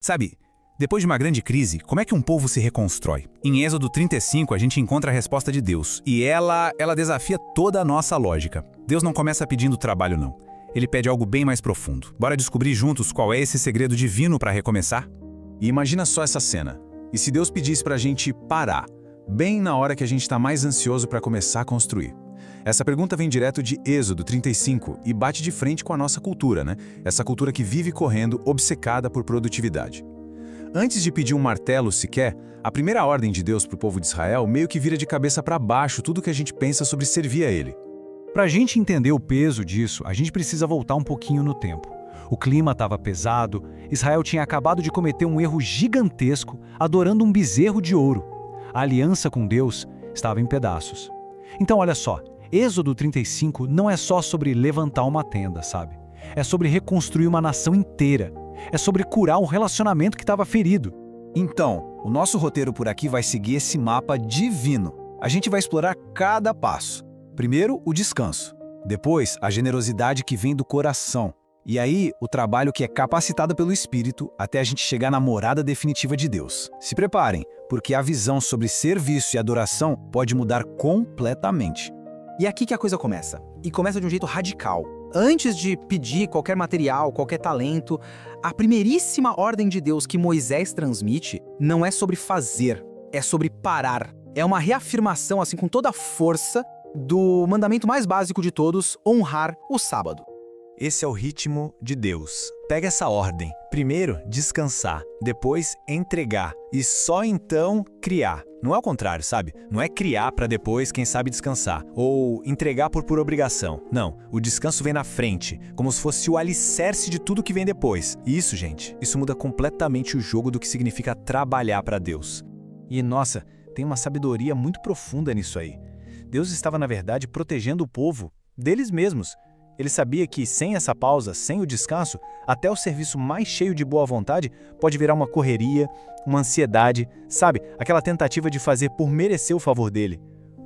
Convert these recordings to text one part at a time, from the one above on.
Sabe, depois de uma grande crise, como é que um povo se reconstrói? Em Êxodo 35, a gente encontra a resposta de Deus, e ela desafia toda a nossa lógica. Deus não começa pedindo trabalho, não. Ele pede algo bem mais profundo. Bora descobrir juntos qual é esse segredo divino para recomeçar? E imagina só essa cena. E se Deus pedisse pra gente parar, bem na hora que a gente está mais ansioso para começar a construir? Essa pergunta vem direto de Êxodo 35 e bate de frente com a nossa cultura, né? Essa cultura que vive correndo, obcecada por produtividade. Antes de pedir um martelo sequer, a primeira ordem de Deus para o povo de Israel meio que vira de cabeça para baixo tudo que a gente pensa sobre servir a Ele. Para a gente entender o peso disso, a gente precisa voltar um pouquinho no tempo. O clima estava pesado, Israel tinha acabado de cometer um erro gigantesco, adorando um bezerro de ouro. A aliança com Deus estava em pedaços. Então olha só, Êxodo 35 não é só sobre levantar uma tenda, sabe? É sobre reconstruir uma nação inteira. É sobre curar um relacionamento que estava ferido. Então, o nosso roteiro por aqui vai seguir esse mapa divino. A gente vai explorar cada passo. Primeiro, o descanso. Depois, a generosidade que vem do coração. E aí, o trabalho que é capacitado pelo Espírito até a gente chegar na morada definitiva de Deus. Se preparem, porque a visão sobre serviço e adoração pode mudar completamente. E é aqui que a coisa começa. E começa de um jeito radical. Antes de pedir qualquer material, qualquer talento, a primeiríssima ordem de Deus que Moisés transmite não é sobre fazer, é sobre parar. É uma reafirmação, assim, com toda a força do mandamento mais básico de todos, honrar o sábado. Esse é o ritmo de Deus. Pega essa ordem. Primeiro, descansar. Depois, entregar. E só então, criar. Não é o contrário, sabe? Não é criar para depois, quem sabe, descansar. Ou entregar por pura obrigação. Não, o descanso vem na frente, como se fosse o alicerce de tudo que vem depois. E isso, gente, isso muda completamente o jogo do que significa trabalhar para Deus. E, nossa, tem uma sabedoria muito profunda nisso aí. Deus estava, na verdade, protegendo o povo deles mesmos. Ele sabia que, sem essa pausa, sem o descanso, até o serviço mais cheio de boa vontade pode virar uma correria, uma ansiedade, sabe? Aquela tentativa de fazer por merecer o favor dele.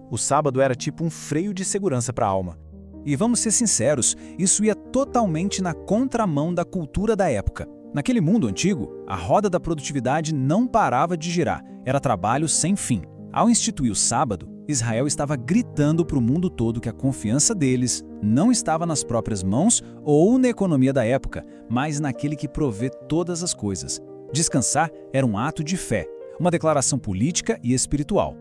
O sábado era tipo um freio de segurança para a alma. E vamos ser sinceros, isso ia totalmente na contramão da cultura da época. Naquele mundo antigo, a roda da produtividade não parava de girar, era trabalho sem fim. Ao instituir o sábado, Israel estava gritando para o mundo todo que a confiança deles não estava nas próprias mãos ou na economia da época, mas naquele que provê todas as coisas. Descansar era um ato de fé, uma declaração política e espiritual.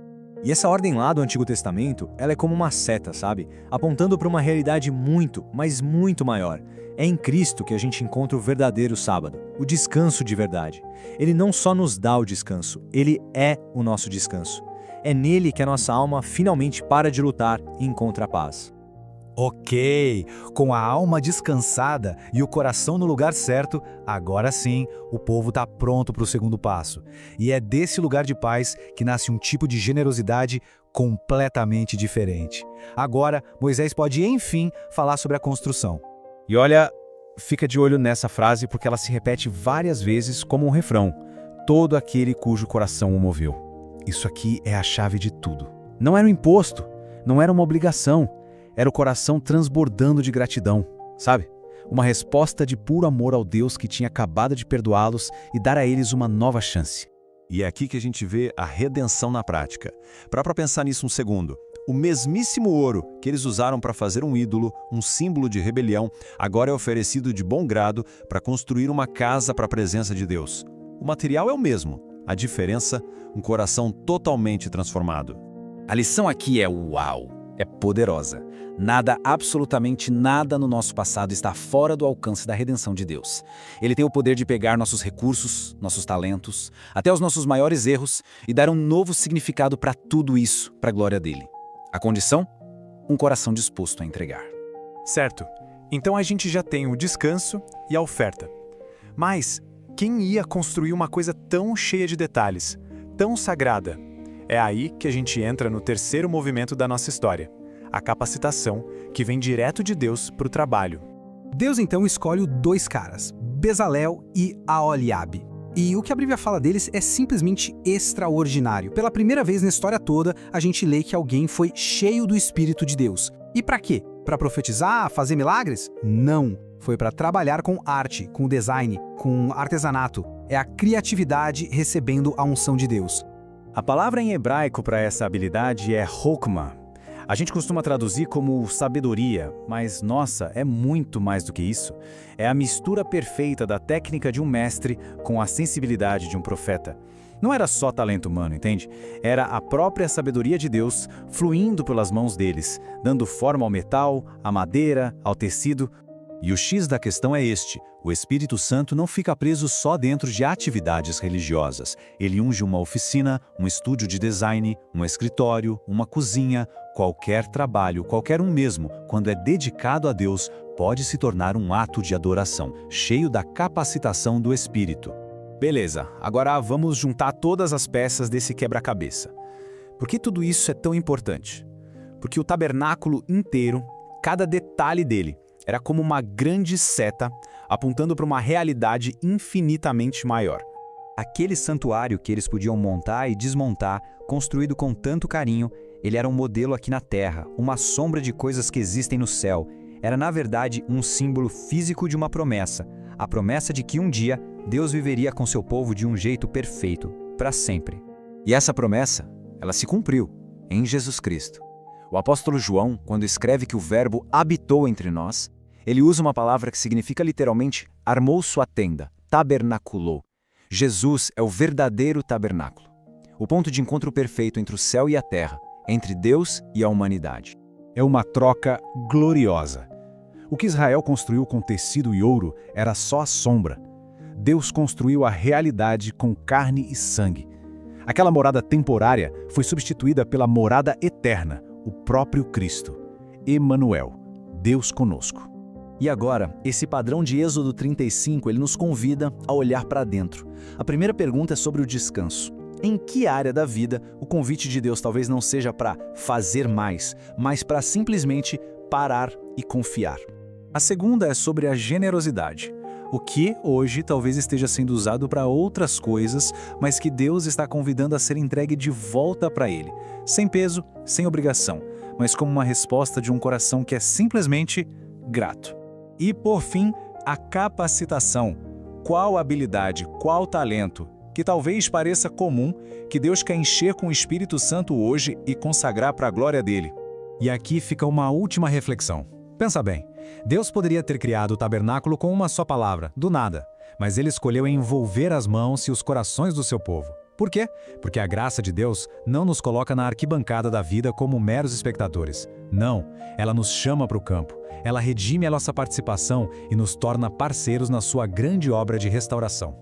E essa ordem lá do Antigo Testamento, ela é como uma seta, sabe? Apontando para uma realidade muito, mas muito maior. É em Cristo que a gente encontra o verdadeiro sábado, o descanso de verdade. Ele não só nos dá o descanso, ele é o nosso descanso. É nele que a nossa alma finalmente para de lutar e encontra a paz. Ok, com a alma descansada e o coração no lugar certo, agora sim, o povo está pronto para o segundo passo. E é desse lugar de paz que nasce um tipo de generosidade completamente diferente. Agora, Moisés pode, enfim, falar sobre a construção. E olha, fica de olho nessa frase porque ela se repete várias vezes como um refrão. Todo aquele cujo coração o moveu. Isso aqui é a chave de tudo. Não era um imposto, não era uma obrigação. Era o coração transbordando de gratidão, sabe? Uma resposta de puro amor ao Deus que tinha acabado de perdoá-los e dar a eles uma nova chance. E é aqui que a gente vê a redenção na prática. Para pensar nisso um segundo. O mesmíssimo ouro que eles usaram para fazer um ídolo, um símbolo de rebelião, agora é oferecido de bom grado para construir uma casa para a presença de Deus. O material é o mesmo. A diferença, um coração totalmente transformado. A lição aqui é uau, é poderosa. Nada, absolutamente nada no nosso passado está fora do alcance da redenção de Deus. Ele tem o poder de pegar nossos recursos, nossos talentos, até os nossos maiores erros e dar um novo significado para tudo isso, para a glória dele. A condição? Um coração disposto a entregar. Certo. Então a gente já tem o descanso e a oferta. Mas quem ia construir uma coisa tão cheia de detalhes, tão sagrada? É aí que a gente entra no terceiro movimento da nossa história, a capacitação, que vem direto de Deus para o trabalho. Deus então escolhe dois caras, Bezalel e Aholiabe. E o que a Bíblia fala deles é simplesmente extraordinário. Pela primeira vez na história toda, a gente lê que alguém foi cheio do Espírito de Deus. E para quê? Para profetizar, fazer milagres? Não. Foi para trabalhar com arte, com design, com artesanato. é a criatividade recebendo a unção de Deus. A palavra em hebraico para essa habilidade é Hokmah. A gente costuma traduzir como sabedoria, mas nossa, é muito mais do que isso. É a mistura perfeita da técnica de um mestre com a sensibilidade de um profeta. Não era só talento humano, entende? Era a própria sabedoria de Deus fluindo pelas mãos deles, dando forma ao metal, à madeira, ao tecido. E o X da questão é este: o Espírito Santo não fica preso só dentro de atividades religiosas. Ele unge uma oficina, um estúdio de design, um escritório, uma cozinha. Qualquer trabalho, qualquer um mesmo, quando é dedicado a Deus, pode se tornar um ato de adoração, cheio da capacitação do Espírito. Beleza, agora vamos juntar todas as peças desse quebra-cabeça. Por que tudo isso é tão importante? Porque o tabernáculo inteiro, cada detalhe dele, era como uma grande seta apontando para uma realidade infinitamente maior. Aquele santuário que eles podiam montar e desmontar, construído com tanto carinho, ele era um modelo aqui na Terra, uma sombra de coisas que existem no céu. Era, na verdade, um símbolo físico de uma promessa, a promessa de que um dia Deus viveria com seu povo de um jeito perfeito, para sempre. E essa promessa, ela se cumpriu em Jesus Cristo. O apóstolo João, quando escreve que o Verbo habitou entre nós, ele usa uma palavra que significa literalmente armou sua tenda, tabernaculou. Jesus é o verdadeiro tabernáculo, o ponto de encontro perfeito entre o céu e a terra, entre Deus e a humanidade. É uma troca gloriosa. O que Israel construiu com tecido e ouro era só a sombra. Deus construiu a realidade com carne e sangue. Aquela morada temporária foi substituída pela morada eterna, o próprio Cristo. Emanuel, Deus conosco. E agora, esse padrão de Êxodo 35, ele nos convida a olhar para dentro. A primeira pergunta é sobre o descanso. Em que área da vida o convite de Deus talvez não seja para fazer mais, mas para simplesmente parar e confiar? A segunda é sobre a generosidade. O que hoje talvez esteja sendo usado para outras coisas, mas que Deus está convidando a ser entregue de volta para Ele, sem peso, sem obrigação, mas como uma resposta de um coração que é simplesmente grato. E por fim, a capacitação. Qual habilidade, qual talento, que talvez pareça comum, que Deus quer encher com o Espírito Santo hoje e consagrar para a glória dele? E aqui fica uma última reflexão. Pensa bem, Deus poderia ter criado o tabernáculo com uma só palavra, do nada, mas Ele escolheu envolver as mãos e os corações do seu povo. Por quê? Porque a graça de Deus não nos coloca na arquibancada da vida como meros espectadores. Não, ela nos chama para o campo. Ela redime a nossa participação e nos torna parceiros na sua grande obra de restauração.